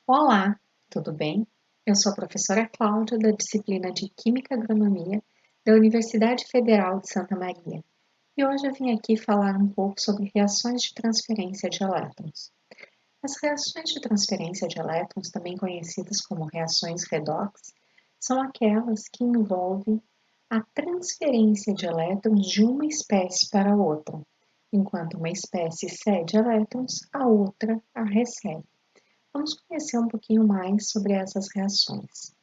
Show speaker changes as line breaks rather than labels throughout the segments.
Olá, tudo bem? Eu sou a professora Cláudia, da disciplina de Química e Agronomia da Universidade Federal de Santa Maria. E hoje eu vim aqui falar um pouco sobre reações de transferência de elétrons. As reações de transferência de elétrons, também conhecidas como reações redox, são aquelas que envolvem a transferência de elétrons de uma espécie para outra. Enquanto uma espécie cede elétrons, a outra a recebe. Vamos conhecer um pouquinho mais sobre essas reações.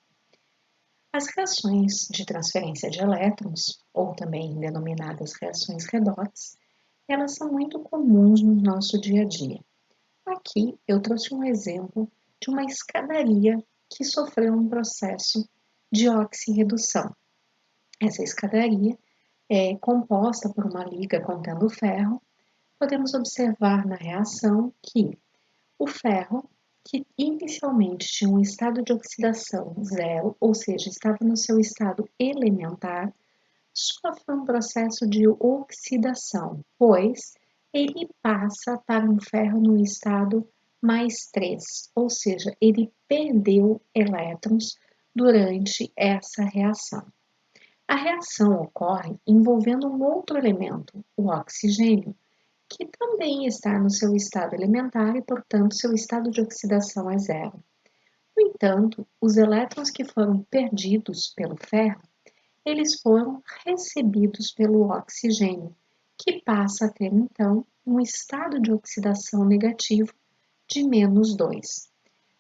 As reações de transferência de elétrons, ou também denominadas reações redox, elas são muito comuns no nosso dia a dia. Aqui eu trouxe um exemplo de uma escadaria que sofreu um processo de oxirredução. Essa escadaria é composta por uma liga contendo ferro. Podemos observar na reação que o ferro, que inicialmente tinha um estado de oxidação zero, ou seja, estava no seu estado elementar, sofre um processo de oxidação, pois ele passa para um ferro no estado mais 3, ou seja, ele perdeu elétrons durante essa reação. A reação ocorre envolvendo um outro elemento, o oxigênio, que também está no seu estado elementar e, portanto, seu estado de oxidação é zero. No entanto, os elétrons que foram perdidos pelo ferro, eles foram recebidos pelo oxigênio, que passa a ter, então, um estado de oxidação negativo de -2.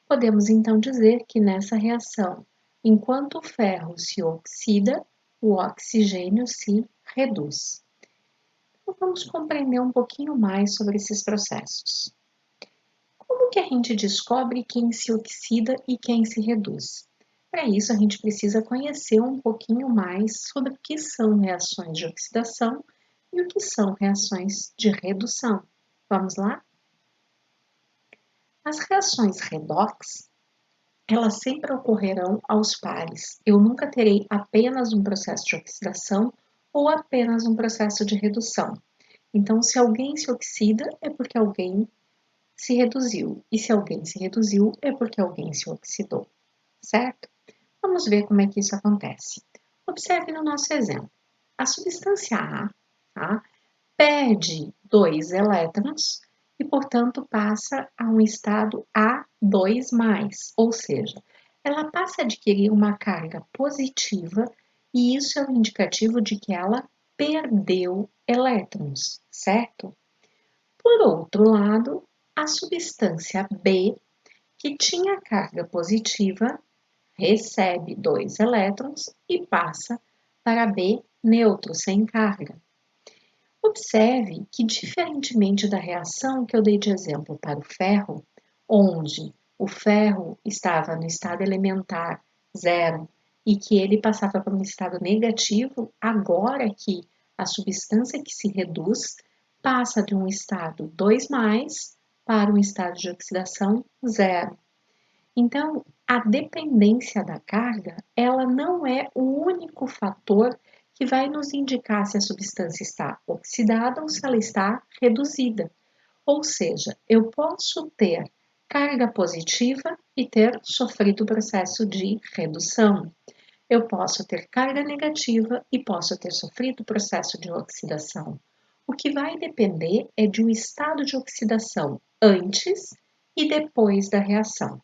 Podemos, então, dizer que nessa reação, enquanto o ferro se oxida, o oxigênio se reduz. Então, vamos compreender um pouquinho mais sobre esses processos. Como que a gente descobre quem se oxida e quem se reduz? Para isso, a gente precisa conhecer um pouquinho mais sobre o que são reações de oxidação e o que são reações de redução. Vamos lá? As reações redox, elas sempre ocorrerão aos pares. Eu nunca terei apenas um processo de oxidação ou apenas um processo de redução. Então, se alguém se oxida, é porque alguém se reduziu. E se alguém se reduziu, é porque alguém se oxidou. Certo? Vamos ver como é que isso acontece. Observe no nosso exemplo. A substância A, tá, perde 2 elétrons e, portanto, passa a um estado A2+, ou seja, ela passa a adquirir uma carga positiva e isso é um indicativo de que ela perdeu elétrons, certo? Por outro lado, a substância B, que tinha carga positiva, recebe 2 elétrons e passa para B neutro, sem carga. Observe que, diferentemente da reação que eu dei de exemplo para o ferro, onde o ferro estava no estado elementar zero e que ele passava para um estado negativo, agora que a substância que se reduz passa de um estado 2+, para um estado de oxidação zero. Então, a dependência da carga, ela não é o único fator que vai nos indicar se a substância está oxidada ou se ela está reduzida. Ou seja, eu posso ter carga positiva e ter sofrido o processo de redução. Eu posso ter carga negativa e posso ter sofrido o processo de oxidação. O que vai depender é de um estado de oxidação antes e depois da reação.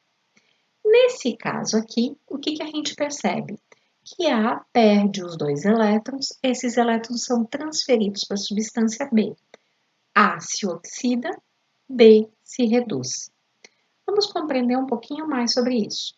Nesse caso aqui, o que a gente percebe? Que A perde os 2 elétrons, esses elétrons são transferidos para a substância B. A se oxida, B se reduz. Vamos compreender um pouquinho mais sobre isso.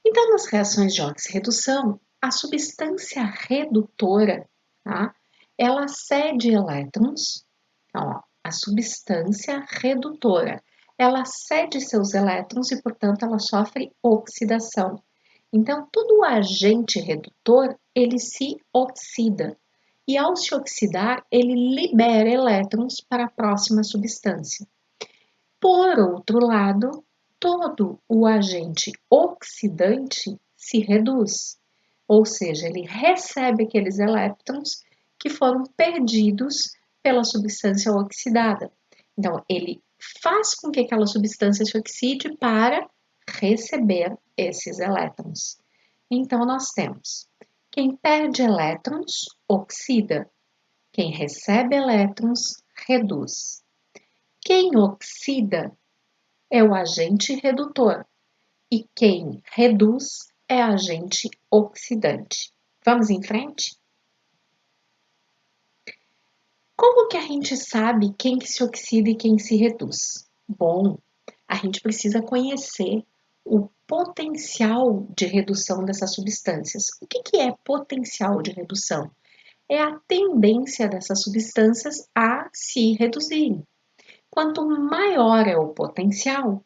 Então, nas reações de oxirredução, a substância redutora, tá? Ela cede elétrons. Então, ó, a substância redutora, ela cede seus elétrons e, portanto, ela sofre oxidação. Então, todo agente redutor, ele se oxida. E ao se oxidar, ele libera elétrons para a próxima substância. Por outro lado, todo o agente oxidante se reduz, ou seja, ele recebe aqueles elétrons que foram perdidos pela substância oxidada. Então, ele faz com que aquela substância se oxide para receber esses elétrons. Então, nós temos quem perde elétrons, oxida. Quem recebe elétrons, reduz. Quem oxida é o agente redutor e quem reduz é agente oxidante. Vamos em frente? Como que a gente sabe quem que se oxida e quem se reduz? Bom, a gente precisa conhecer o potencial de redução dessas substâncias. O que é potencial de redução? É a tendência dessas substâncias a se reduzirem. Quanto maior é o potencial,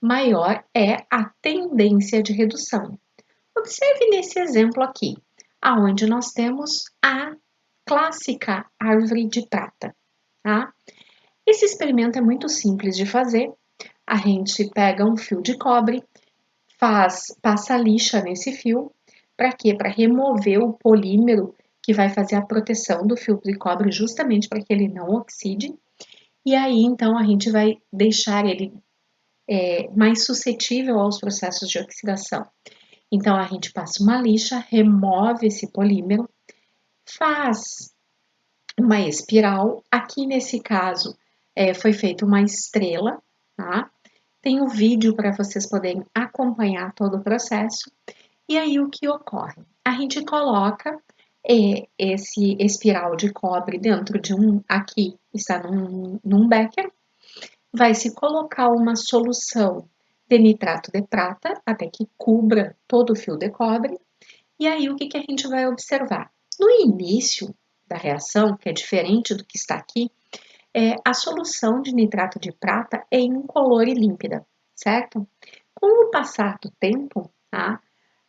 maior é a tendência de redução. Observe nesse exemplo aqui, aonde nós temos a clássica árvore de prata. Tá? Esse experimento é muito simples de fazer. A gente pega um fio de cobre, passa lixa nesse fio. Para quê? Para remover o polímero que vai fazer a proteção do fio de cobre, justamente para que ele não oxide. E aí, então, a gente vai deixar ele mais suscetível aos processos de oxidação. Então, a gente passa uma lixa, remove esse polímero, faz uma espiral. Aqui, nesse caso, foi feita uma estrela, tá? Tem um vídeo para vocês poderem acompanhar todo o processo. E aí, o que ocorre? A gente coloca esse espiral de cobre dentro de aqui está num becker, vai se colocar uma solução de nitrato de prata até que cubra todo o fio de cobre. E aí, o que a gente vai observar? No início da reação, que é diferente do que está aqui, a solução de nitrato de prata é incolor e límpida, certo? Com o passar do tempo, tá,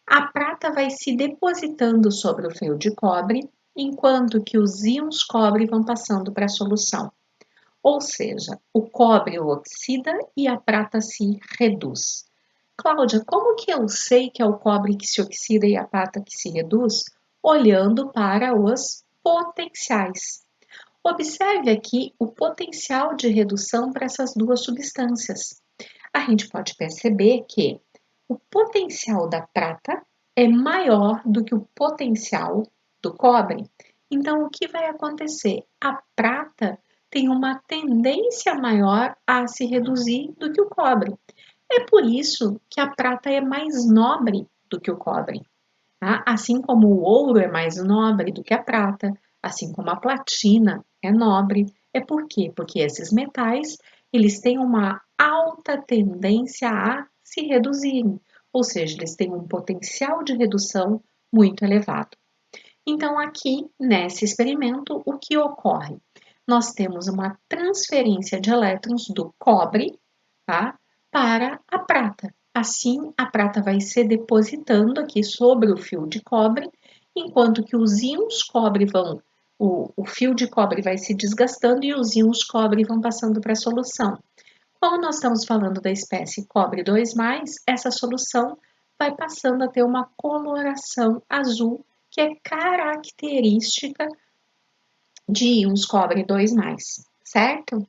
a prata vai se depositando sobre o fio de cobre, enquanto que os íons cobre vão passando para a solução. Ou seja, o cobre oxida e a prata se reduz. Cláudia, como que eu sei que é o cobre que se oxida e a prata que se reduz? Olhando para os potenciais. Observe aqui o potencial de redução para essas duas substâncias. A gente pode perceber que o potencial da prata é maior do que o potencial do cobre. Então, o que vai acontecer? A prata tem uma tendência maior a se reduzir do que o cobre. É por isso que a prata é mais nobre do que o cobre. Tá? Assim como o ouro é mais nobre do que a prata, assim como a platina é nobre. É por quê? Porque esses metais, eles têm uma alta tendência a se reduzirem, ou seja, eles têm um potencial de redução muito elevado. Então, aqui nesse experimento, o que ocorre? Nós temos uma transferência de elétrons do cobre, tá, para a prata. Assim, a prata vai se depositando aqui sobre o fio de cobre, enquanto que os íons cobre o fio de cobre vai se desgastando e os íons cobre vão passando para a solução. Como nós estamos falando da espécie cobre 2+, essa solução vai passando a ter uma coloração azul, que é característica de íons cobre 2+, certo?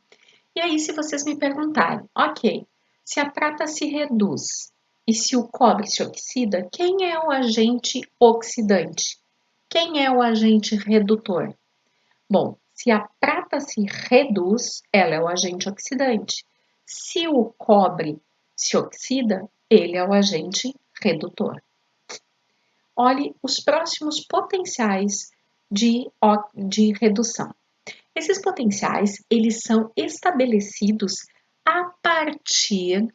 E aí, se vocês me perguntarem, ok, se a prata se reduz e se o cobre se oxida, quem é o agente oxidante? Quem é o agente redutor? Bom, se a prata se reduz, ela é o agente oxidante. Se o cobre se oxida, ele é o agente redutor. Olhe os próximos potenciais de redução. Esses potenciais, eles são estabelecidos a partir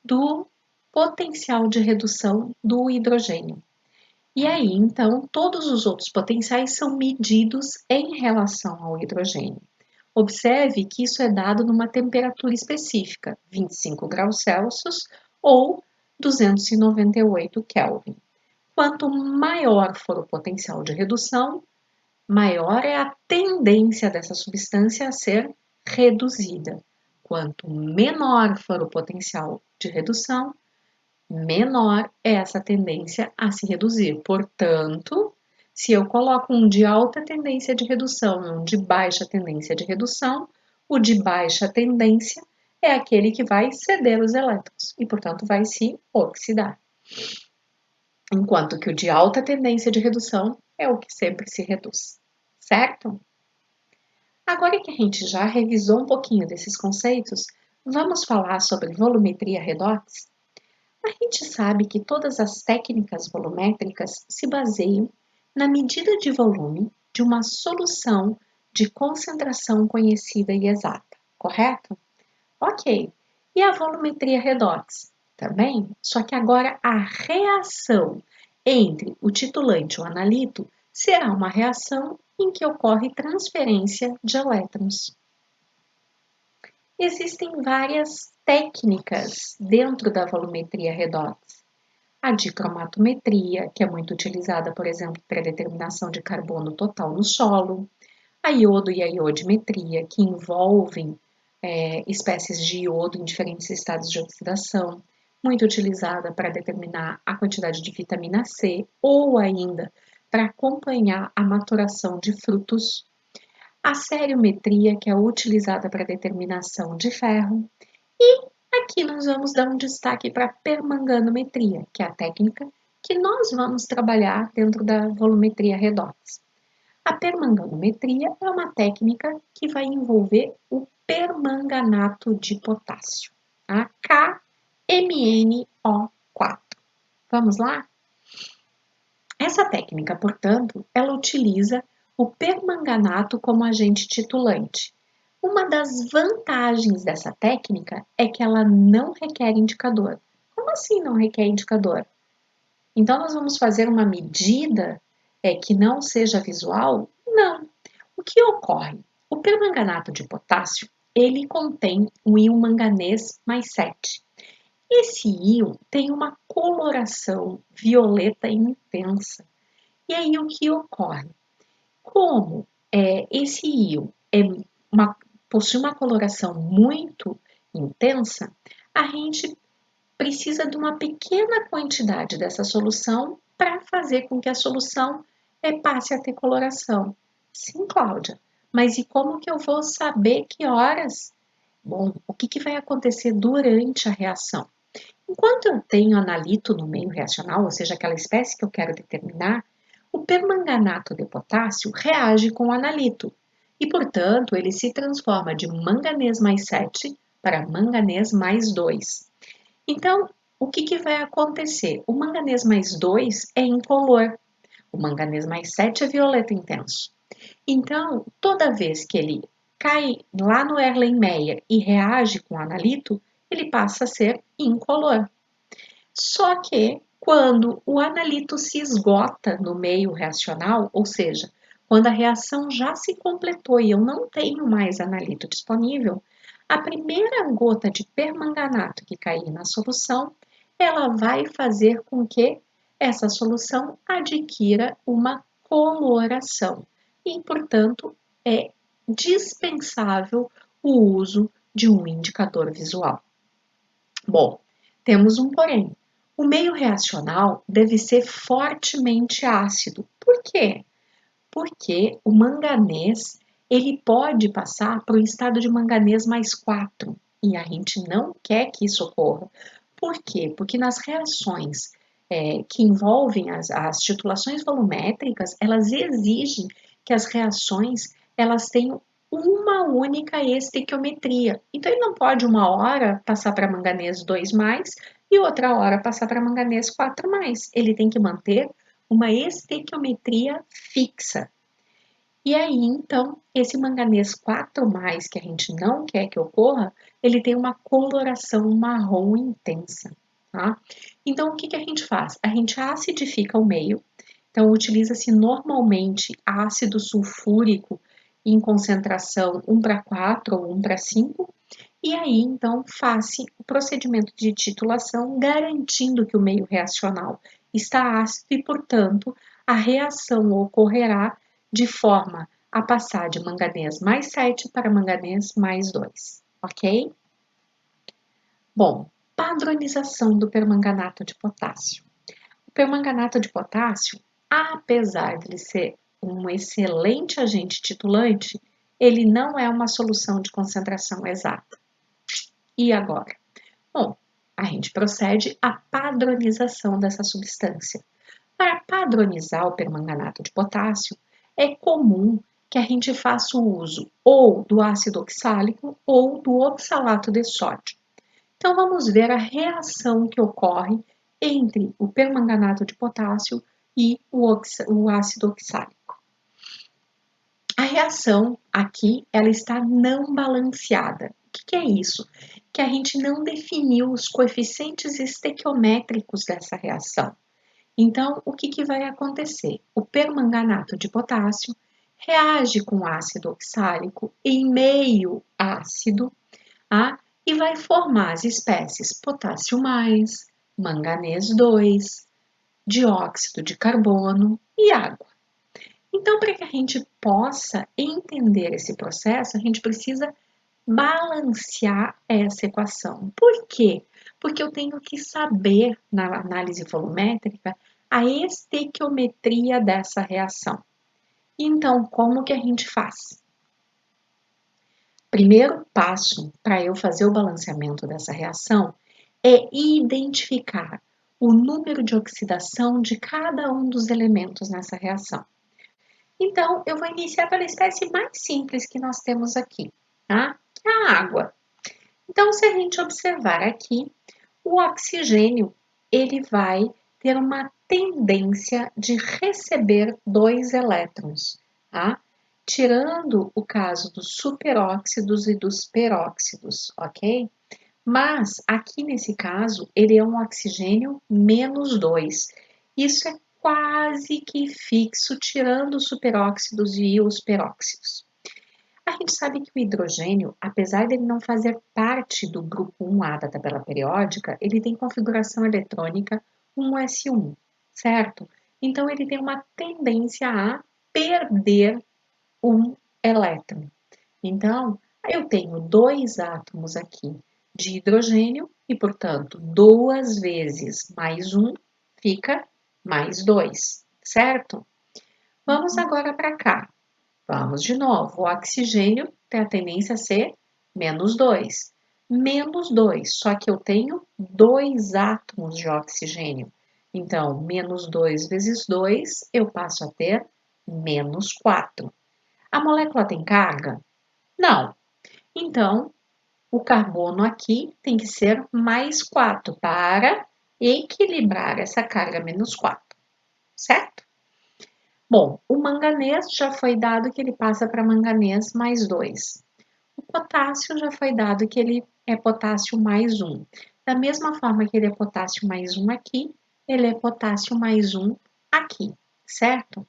do potencial de redução do hidrogênio. E aí, então, todos os outros potenciais são medidos em relação ao hidrogênio. Observe que isso é dado numa temperatura específica, 25 graus Celsius ou 298 Kelvin. Quanto maior for o potencial de redução, maior é a tendência dessa substância a ser reduzida. Quanto menor for o potencial de redução, menor é essa tendência a se reduzir. Portanto, se eu coloco um de alta tendência de redução e um de baixa tendência de redução, o de baixa tendência é aquele que vai ceder os elétrons e, portanto, vai se oxidar. Enquanto que o de alta tendência de redução é o que sempre se reduz, certo? Agora que a gente já revisou um pouquinho desses conceitos, vamos falar sobre volumetria redox? A gente sabe que todas as técnicas volumétricas se baseiam na medida de volume de uma solução de concentração conhecida e exata, correto? Ok. E a volumetria redox? Também, só que agora a reação entre o titulante e o analito será uma reação em que ocorre transferência de elétrons. Existem várias técnicas dentro da volumetria redox. A dicromatometria, que é muito utilizada, por exemplo, para a determinação de carbono total no solo. A iodo e a iodimetria, que envolvem espécies de iodo em diferentes estados de oxidação, muito utilizada para determinar a quantidade de vitamina C ou ainda para acompanhar a maturação de frutos. A seriometria, que é utilizada para determinação de ferro. E aqui nós vamos dar um destaque para a permanganometria, que é a técnica que nós vamos trabalhar dentro da volumetria redox. A permanganometria é uma técnica que vai envolver o permanganato de potássio, a KMnO4. Vamos lá? Essa técnica, portanto, ela utiliza o permanganato como agente titulante. Uma das vantagens dessa técnica é que ela não requer indicador. Como assim não requer indicador? Então, nós vamos fazer uma medida que não seja visual? Não. O que ocorre? O permanganato de potássio, ele contém o íon manganês mais 7. Esse íon tem uma coloração violeta intensa. E aí, o que ocorre? Como esse íon possui uma coloração muito intensa, a gente precisa de uma pequena quantidade dessa solução para fazer com que a solução passe a ter coloração. Sim, Cláudia, mas e como que eu vou saber que horas? Bom, o que vai acontecer durante a reação? Enquanto eu tenho analito no meio reacional, ou seja, aquela espécie que eu quero determinar, o permanganato de potássio reage com o analito e, portanto, ele se transforma de manganês mais 7 para manganês mais 2. Então, o que vai acontecer? O manganês mais 2 é incolor, o manganês mais 7 é violeta intenso. Então, toda vez que ele cai lá no Erlenmeyer e reage com o analito, ele passa a ser incolor. Só que quando o analito se esgota no meio reacional, ou seja, quando a reação já se completou e eu não tenho mais analito disponível, a primeira gota de permanganato que cair na solução, ela vai fazer com que essa solução adquira uma coloração e, portanto, é dispensável o uso de um indicador visual. Bom, temos um porém. O meio reacional deve ser fortemente ácido. Por quê? Porque o manganês ele pode passar para o estado de manganês mais 4 e a gente não quer que isso ocorra. Por quê? Porque nas reações que envolvem as titulações volumétricas, elas exigem que as reações elas tenham uma única estequiometria. Então, ele não pode uma hora passar para manganês 2+, e outra hora passar para manganês 4+. Ele tem que manter uma estequiometria fixa. E aí, então, esse manganês 4+, que a gente não quer que ocorra, ele tem uma coloração marrom intensa, tá? Então, o que a gente faz? A gente acidifica o meio, então utiliza-se normalmente ácido sulfúrico em concentração 1:4 ou 1:5, e aí, então, faz-se o procedimento de titulação, garantindo que o meio reacional está ácido e, portanto, a reação ocorrerá de forma a passar de manganês mais 7 para manganês mais 2, ok? Bom, padronização do permanganato de potássio. O permanganato de potássio, apesar de ele ser um excelente agente titulante, ele não é uma solução de concentração exata. E agora? Bom, a gente procede à padronização dessa substância. Para padronizar o permanganato de potássio, é comum que a gente faça o uso ou do ácido oxálico ou do oxalato de sódio. Então, vamos ver a reação que ocorre entre o permanganato de potássio e o ácido oxálico. A reação aqui, ela está não balanceada. O que é isso? Que a gente não definiu os coeficientes estequiométricos dessa reação. Então, o que vai acontecer? O permanganato de potássio reage com ácido oxálico em meio ácido, e vai formar as espécies potássio+, manganês 2, dióxido de carbono e água. Então, para que a gente possa entender esse processo, a gente precisa balancear essa equação. Por quê? Porque eu tenho que saber, na análise volumétrica, a estequiometria dessa reação. Então, como que a gente faz? Primeiro passo para eu fazer o balanceamento dessa reação é identificar o número de oxidação de cada um dos elementos nessa reação. Então, eu vou iniciar pela espécie mais simples que nós temos aqui, tá? Que é a água. Então, se a gente observar aqui, o oxigênio, ele vai ter uma tendência de receber 2 elétrons, tá? Tirando o caso dos superóxidos e dos peróxidos, ok? Mas, aqui nesse caso, ele é um oxigênio -2. Isso é quase que fixo, tirando os superóxidos e os peróxidos. A gente sabe que o hidrogênio, apesar de ele não fazer parte do grupo 1A da tabela periódica, ele tem configuração eletrônica 1s1, certo? Então, ele tem uma tendência a perder um elétron. Então, eu tenho 2 átomos aqui de hidrogênio e, portanto, 2 vezes mais 1 fica mais 2, certo? Vamos agora para cá. Vamos de novo. O oxigênio tem a tendência a ser -2. -2, só que eu tenho 2 átomos de oxigênio. Então, -2 vezes 2, eu passo a ter -4. A molécula tem carga? Não. Então, o carbono aqui tem que ser +4 para equilibrar essa carga -4, certo? Bom, o manganês já foi dado que ele passa para manganês +2. O potássio já foi dado que ele é potássio +1. Da mesma forma que ele é potássio +1 aqui, ele é potássio +1 aqui, certo?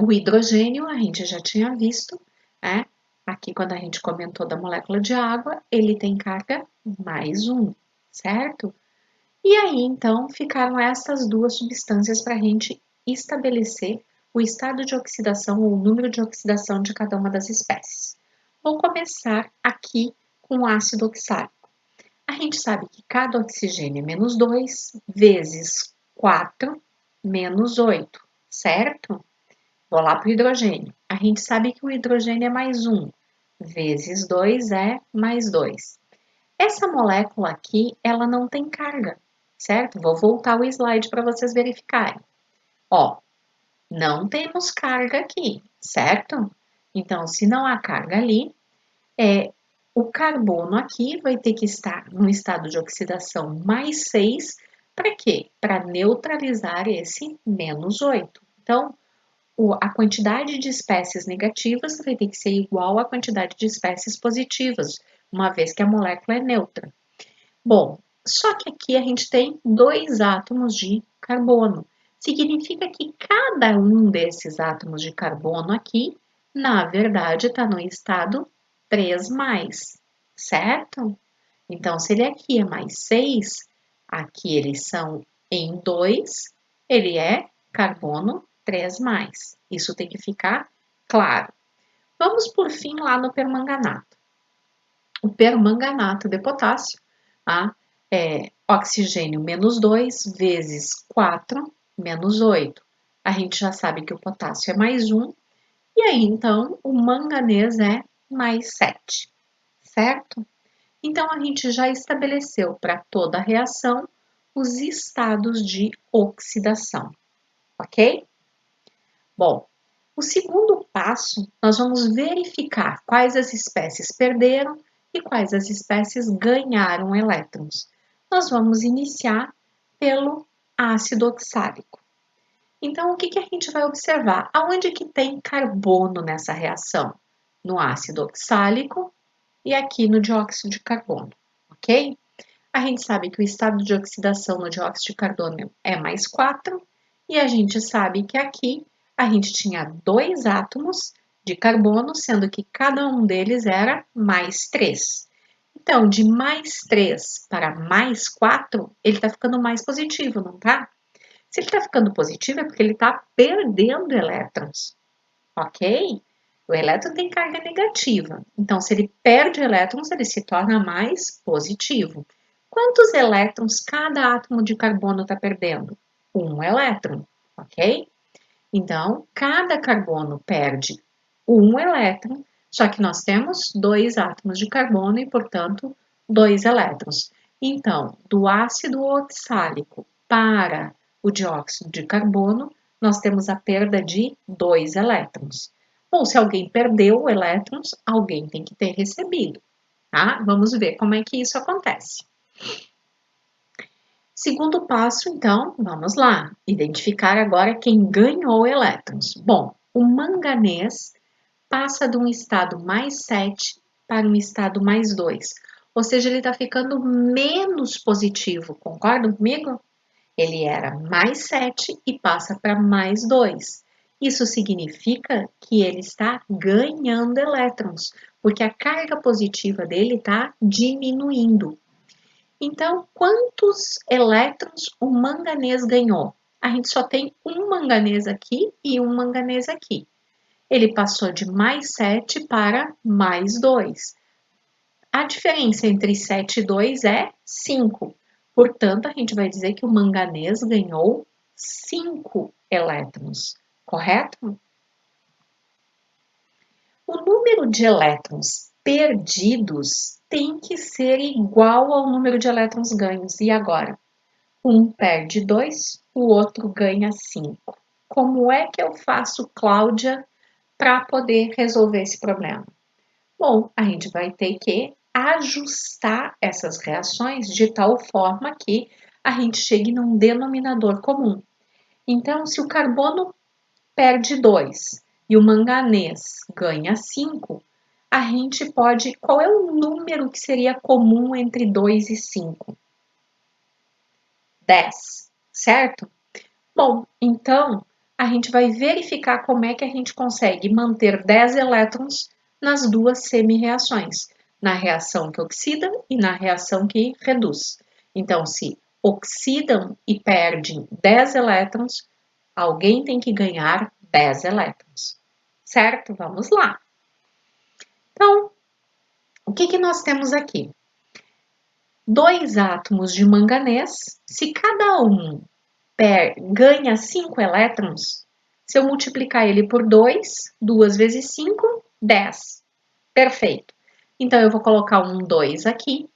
O hidrogênio a gente já tinha visto, né? Aqui, quando a gente comentou da molécula de água, ele tem carga +1, certo? E aí, então, ficaram essas duas substâncias para a gente estabelecer o estado de oxidação ou o número de oxidação de cada uma das espécies. Vou começar aqui com o ácido oxálico. A gente sabe que cada oxigênio é -2 vezes 4 -8, certo? Vou lá para o hidrogênio. A gente sabe que o hidrogênio é +1 vezes 2 é +2. Essa molécula aqui, ela não tem carga, certo? Vou voltar o slide para vocês verificarem. Ó, não temos carga aqui, certo? Então, se não há carga ali, o carbono aqui vai ter que estar no estado de oxidação +6, para quê? Para neutralizar esse -8. Então, a quantidade de espécies negativas vai ter que ser igual à quantidade de espécies positivas, uma vez que a molécula é neutra. Bom, só que aqui a gente tem 2 átomos de carbono. Significa que cada um desses átomos de carbono aqui, na verdade, está no estado 3+, certo? Então, se ele aqui é +6, aqui eles são em 2, ele é carbono 3+. Isso tem que ficar claro. Vamos, por fim, lá no permanganato. O permanganato de potássio, tá? É oxigênio -2 vezes 4 -8. A gente já sabe que o potássio é +1, e aí, então, o manganês é +7, certo? Então, a gente já estabeleceu para toda a reação os estados de oxidação, ok? Bom, o segundo passo, nós vamos verificar quais as espécies perderam e quais as espécies ganharam elétrons. Nós vamos iniciar pelo ácido oxálico. Então, o que a gente vai observar? Aonde que tem carbono nessa reação? No ácido oxálico e aqui no dióxido de carbono, ok? A gente sabe que o estado de oxidação no dióxido de carbono é mais 4 e a gente sabe que aqui a gente tinha 2 átomos de carbono, sendo que cada um deles era mais 3. Então, de mais 3 para mais 4, ele está ficando mais positivo, não tá? Se ele está ficando positivo é porque ele está perdendo elétrons, ok? O elétron tem carga negativa, então se ele perde elétrons, ele se torna mais positivo. Quantos elétrons cada átomo de carbono está perdendo? Um elétron, ok? Então, cada carbono perde um elétron, só que nós temos 2 átomos de carbono e, portanto, 2 elétrons. Então, do ácido oxálico para o dióxido de carbono, nós temos a perda de 2 elétrons. Ou se alguém perdeu elétrons, alguém tem que ter recebido, tá? Vamos ver como é que isso acontece. Segundo passo, então, vamos lá. Identificar agora quem ganhou elétrons. Bom, o manganês passa de um estado mais 7 para um estado mais 2. Ou seja, ele está ficando menos positivo, concordam comigo? Ele era mais 7 e passa para mais 2. Isso significa que ele está ganhando elétrons, porque a carga positiva dele está diminuindo. Então, quantos elétrons o manganês ganhou? A gente só tem um manganês aqui e um manganês aqui. Ele passou de mais 7 para mais 2. A diferença entre 7 e 2 é 5. Portanto, a gente vai dizer que o manganês ganhou 5 elétrons, correto? O número de elétrons perdidos tem que ser igual ao número de elétrons ganhos. E agora? Um perde 2, o outro ganha 5. Como é que eu faço, Cláudia, para poder resolver esse problema? Bom, a gente vai ter que ajustar essas reações de tal forma que a gente chegue num denominador comum. Então, se o carbono perde 2 e o manganês ganha 5, a gente pode. Qual é o número que seria comum entre 2 e 5? 10, certo? Bom, então a gente vai verificar como é que a gente consegue manter 10 elétrons nas duas semi-reações, na reação que oxida e na reação que reduz. Então, se oxidam e perdem 10 elétrons, alguém tem que ganhar 10 elétrons, certo? Vamos lá. Então, o que nós temos aqui? 2 átomos de manganês, se cada um ganha 5 elétrons, se eu multiplicar ele por 2, 2 vezes 5, 10. Perfeito. Então, eu vou colocar um 2 aqui,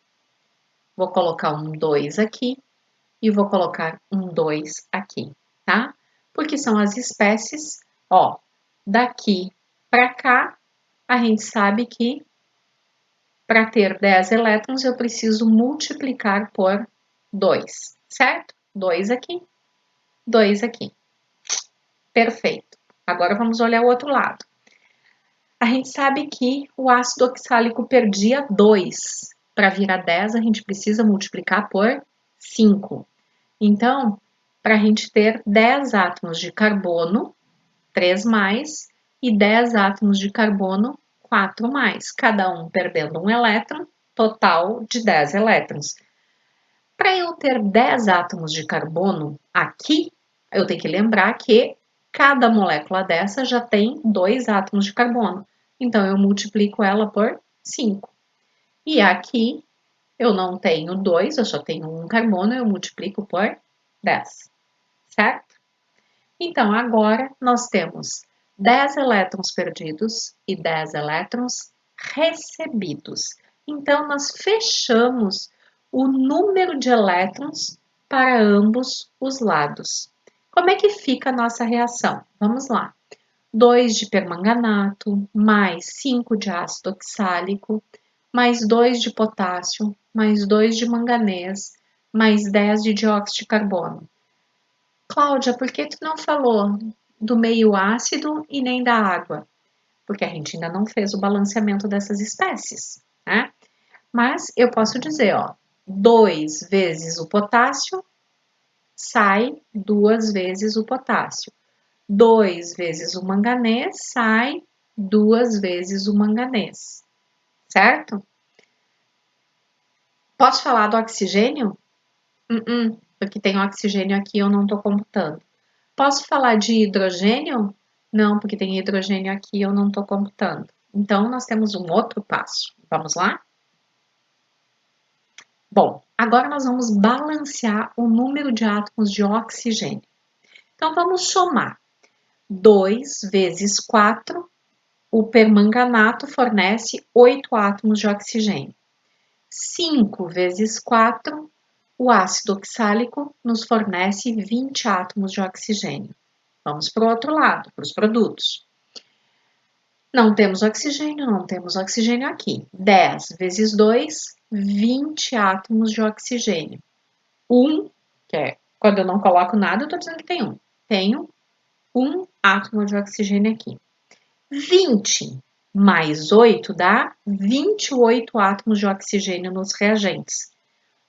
vou colocar um 2 aqui e vou colocar um 2 aqui, tá? Porque são as espécies, ó, daqui para cá, a gente sabe que para ter 10 elétrons eu preciso multiplicar por 2, certo? 2 aqui, 2 aqui. Perfeito. Agora vamos olhar o outro lado. A gente sabe que o ácido oxálico perdia 2. Para virar 10, a gente precisa multiplicar por 5. Então, para a gente ter 10 átomos de carbono, 3 mais, e 10 átomos de carbono, 4 mais, cada um perdendo um elétron, total de 10 elétrons. Para eu ter 10 átomos de carbono aqui, eu tenho que lembrar que cada molécula dessa já tem 2 átomos de carbono. Então, eu multiplico ela por 5. E aqui, eu não tenho 2, eu só tenho um carbono, eu multiplico por 10, certo? Então, agora, nós temos 10 elétrons perdidos e 10 elétrons recebidos. Então, nós fechamos o número de elétrons para ambos os lados. Como é que fica a nossa reação? Vamos lá. 2 de permanganato, mais 5 de ácido oxálico, mais 2 de potássio, mais 2 de manganês, mais 10 de dióxido de carbono. Cláudia, por que tu não falou do meio ácido e nem da água? Porque a gente ainda não fez o balanceamento dessas espécies, né? Mas eu posso dizer, ó, 2 vezes o potássio sai 2 vezes o potássio. 2 vezes o manganês sai 2 vezes o manganês, certo? Posso falar do oxigênio? Porque tem oxigênio aqui, eu não estou computando. Posso falar de hidrogênio? Não, porque tem hidrogênio aqui, eu não estou computando. Então, nós temos um outro passo. Vamos lá? Bom, agora nós vamos balancear o número de átomos de oxigênio. Então, vamos somar. 2 vezes 4, o permanganato fornece 8 átomos de oxigênio. 5 vezes 4, o ácido oxálico nos fornece 20 átomos de oxigênio. Vamos para o outro lado, para os produtos. Não temos oxigênio aqui. 10 vezes 2, 20 átomos de oxigênio. 1, que é quando eu não coloco nada, eu estou dizendo que tem 1. Tenho 1 átomo de oxigênio aqui. 20 mais 8 dá 28 átomos de oxigênio nos reagentes.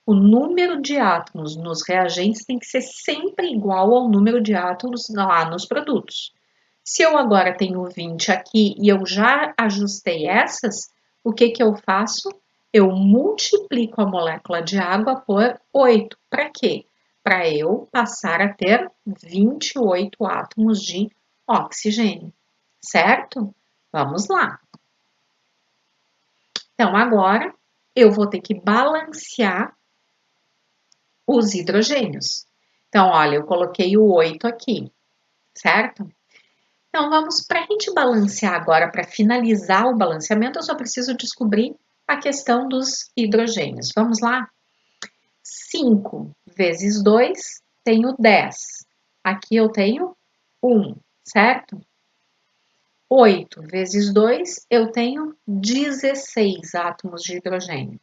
O número de átomos nos reagentes tem que ser sempre igual ao número de átomos lá nos produtos. Se eu agora tenho 20 aqui e eu já ajustei essas, o que eu faço? Eu multiplico a molécula de água por 8. Para quê? Para eu passar a ter 28 átomos de oxigênio, certo? Vamos lá. Então, agora eu vou ter que balancear os hidrogênios. Então, olha, eu coloquei o 8 aqui, certo? Então, vamos para a gente balancear agora, para finalizar o balanceamento, eu só preciso descobrir a questão dos hidrogênios. Vamos lá? 5 vezes 2, tenho 10. Aqui eu tenho 1, certo? 8 vezes 2, eu tenho 16 átomos de hidrogênio.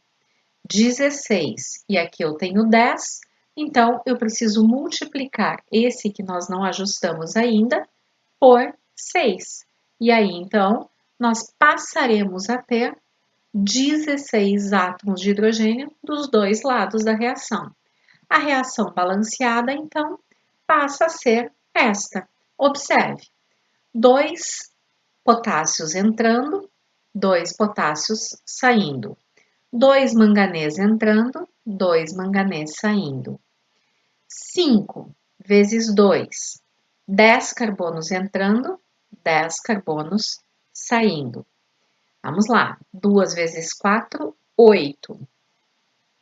16 e aqui eu tenho 10, então eu preciso multiplicar esse que nós não ajustamos ainda por 6. E aí, então, nós passaremos a ter 16 átomos de hidrogênio dos dois lados da reação. A reação balanceada, então, passa a ser esta. Observe, 2 potássios entrando, 2 potássios saindo. 2 manganês entrando, 2 manganês saindo. 5 vezes 2, 10 carbonos entrando, 10 carbonos saindo. Vamos lá, 2 vezes 4, 8.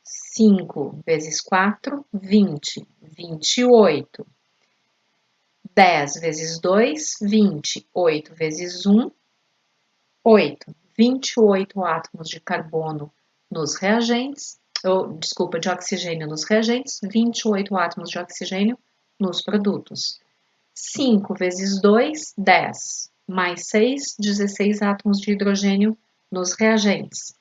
5 vezes 4, 20, 28. 10 vezes 2, 20. 8 vezes 1, 8. 28 átomos de carbono nos reagentes, desculpa, de oxigênio nos reagentes, 28 átomos de oxigênio nos produtos. 5 vezes 2, 10, mais 6, 16 átomos de hidrogênio nos reagentes.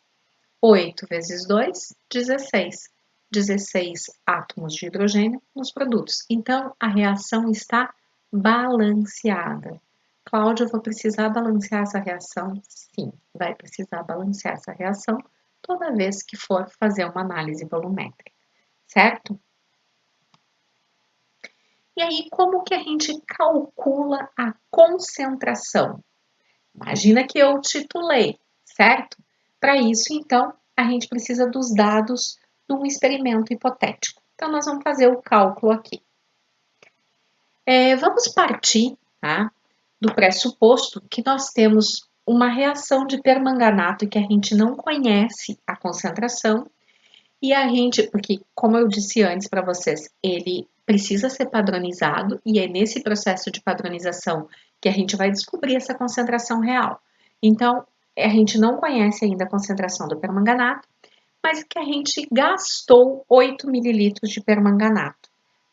8 vezes 2, 16. 16 átomos de hidrogênio nos produtos. Então, a reação está balanceada. Cláudia, eu vou precisar balancear essa reação? Sim, vai precisar balancear essa reação toda vez que for fazer uma análise volumétrica, certo? E aí, como que a gente calcula a concentração? Imagina que eu titulei, certo? Para isso, então, a gente precisa dos dados de um experimento hipotético. Então, nós vamos fazer o cálculo aqui. Vamos partir, tá, do pressuposto que nós temos uma reação de permanganato que a gente não conhece a concentração e a gente, porque como eu disse antes para vocês, ele precisa ser padronizado e é nesse processo de padronização que a gente vai descobrir essa concentração real. Então, A gente não conhece ainda a concentração do permanganato, mas que a gente gastou 8 ml de permanganato.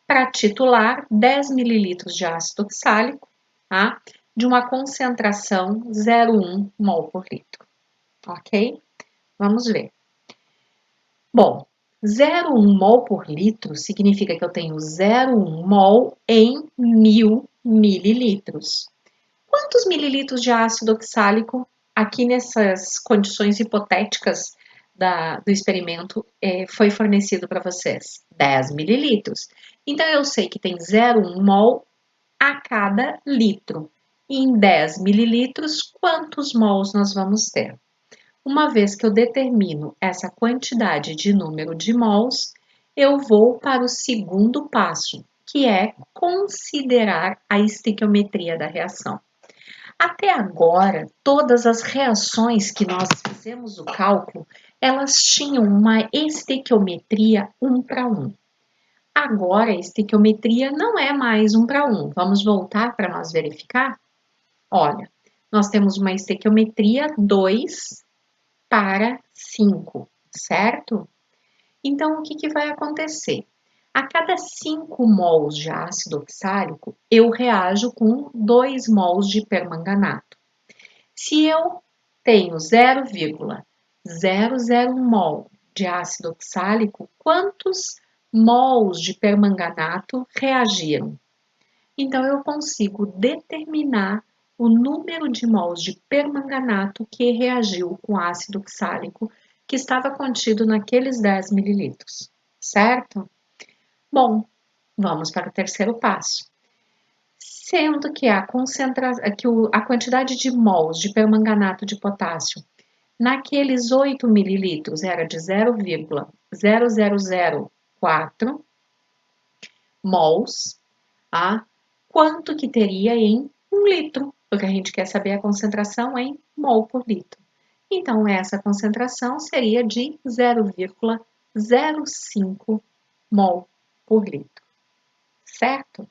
Para titular, 10 ml de ácido oxálico, tá? De uma concentração 0,1 mol por litro, ok? Vamos ver. Bom, 0,1 mol por litro significa que eu tenho 0,1 mol em 1.000 mililitros. Quantos mililitros de ácido oxálico, aqui nessas condições hipotéticas do experimento, foi fornecido para vocês? 10 mililitros. Então, eu sei que tem 0,1 mol a cada litro. E em 10 mililitros, quantos mols nós vamos ter? Uma vez que eu determino essa quantidade de número de mols, eu vou para o segundo passo, que é considerar a estequiometria da reação. Até agora, todas as reações que nós fizemos o cálculo, elas tinham uma estequiometria 1 para 1. Agora, a estequiometria não é mais 1 para 1. Vamos voltar para nós verificar? Olha, nós temos uma estequiometria 2 para 5, certo? Então, o que vai acontecer? A cada 5 mols de ácido oxálico, eu reajo com 2 mols de permanganato. Se eu tenho 0,001 mol de ácido oxálico, quantos mols de permanganato reagiram? Então, eu consigo determinar o número de mols de permanganato que reagiu com ácido oxálico que estava contido naqueles 10 mililitros, certo? Bom, vamos para o terceiro passo. Sendo que a quantidade de mols de permanganato de potássio naqueles 8 mililitros era de 0,0004 mols, tá? Quanto que teria em 1 litro? Porque a gente quer saber a concentração em mol por litro. Então, essa concentração seria de 0,05 mol por litro, certo?